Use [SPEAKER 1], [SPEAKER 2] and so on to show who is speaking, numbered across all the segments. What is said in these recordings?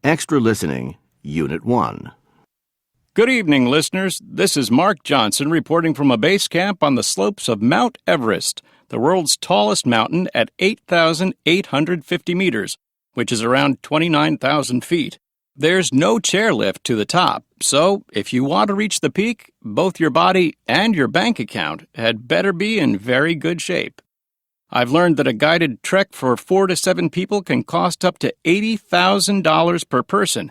[SPEAKER 1] Extra Listening, Unit 1.
[SPEAKER 2] Good evening, listeners. This is Mark Johnson reporting from a base camp on the slopes of Mount Everest, the world's tallest mountain at 8,850 meters, which is around 29,000 feet. There's no chairlift to the top, so if you want to reach the peak, both your body and your bank account had better be in very good shape. I've learned that a guided trek for 4 to 7 people can cost up to $80,000 per person.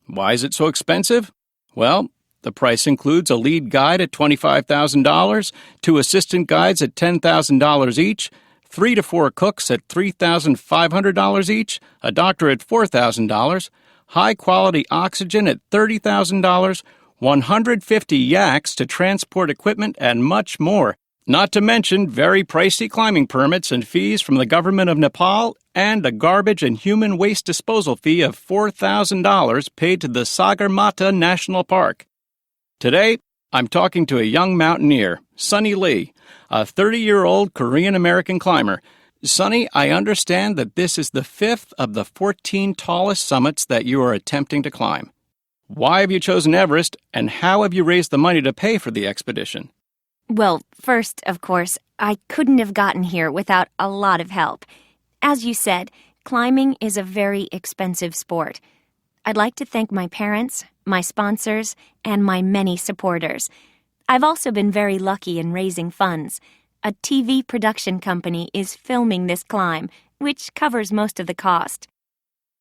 [SPEAKER 2] Why is it so expensive? Well, the price includes a lead guide at $25,000, 2 assistant guides at $10,000 each, 3 to 4 cooks at $3,500 each, a doctor at $4,000, high-quality oxygen at $30,000, 150 yaks to transport equipment, and much more. Not to mention very pricey climbing permits and fees from the government of Nepal and a garbage and human waste disposal fee of $4,000 paid to the Sagarmatha National Park. Today, I'm talking to a young mountaineer, Sunny Lee, a 30-year-old Korean-American climber. Sunny, I understand that this is the 5th of the 14 tallest summits that you are attempting to climb. Why have you chosen Everest, and how have you raised the money to pay for the expedition?
[SPEAKER 3] Well, first, of course, I couldn't have gotten here without a lot of help. As you said, climbing is a very expensive sport. I'd like to thank my parents, my sponsors, and my many supporters. I've also been very lucky in raising funds. A TV production company is filming this climb, which covers most of the cost.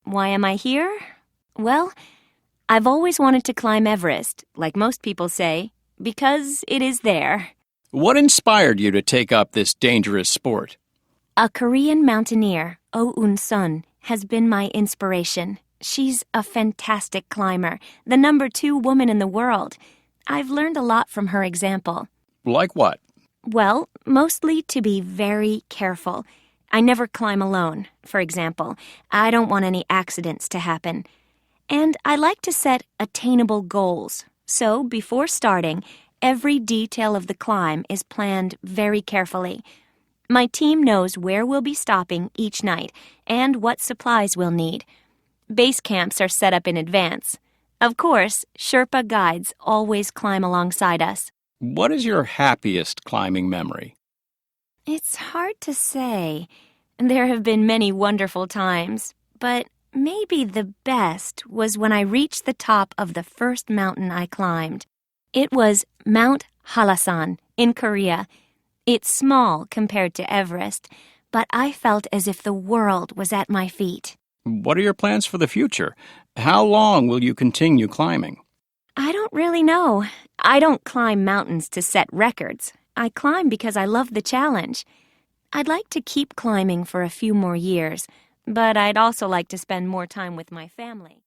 [SPEAKER 3] Why am I here? Well, I've always wanted to climb Everest, like most people say, because it is there.
[SPEAKER 2] What inspired you to take up this dangerous sport?
[SPEAKER 3] A Korean mountaineer, Oh Un-sun, has been my inspiration. She's a fantastic climber, the number 2 woman in the world. I've learned a lot from her example.
[SPEAKER 2] Like what?
[SPEAKER 3] Well, mostly to be very careful. I never climb alone, for example. I don't want any accidents to happen. And I like to set attainable goals. So, before starting, every detail of the climb is planned very carefully. My team knows where we'll be stopping each night and what supplies we'll need. Base camps are set up in advance. Of course, Sherpa guides always climb alongside us.
[SPEAKER 2] What is your happiest climbing memory?
[SPEAKER 3] It's hard to say. There have been many wonderful times, but maybe the best was when I reached the top of the first mountain I climbed. It was Mount Hallasan in Korea. It's small compared to Everest, but I felt as if the world was at my feet.
[SPEAKER 2] What are your plans for the future? How long will you continue climbing?
[SPEAKER 3] I don't really know. I don't climb mountains to set records. I climb because I love the challenge. I'd like to keep climbing for a few more years, but I'd also like to spend more time with my family.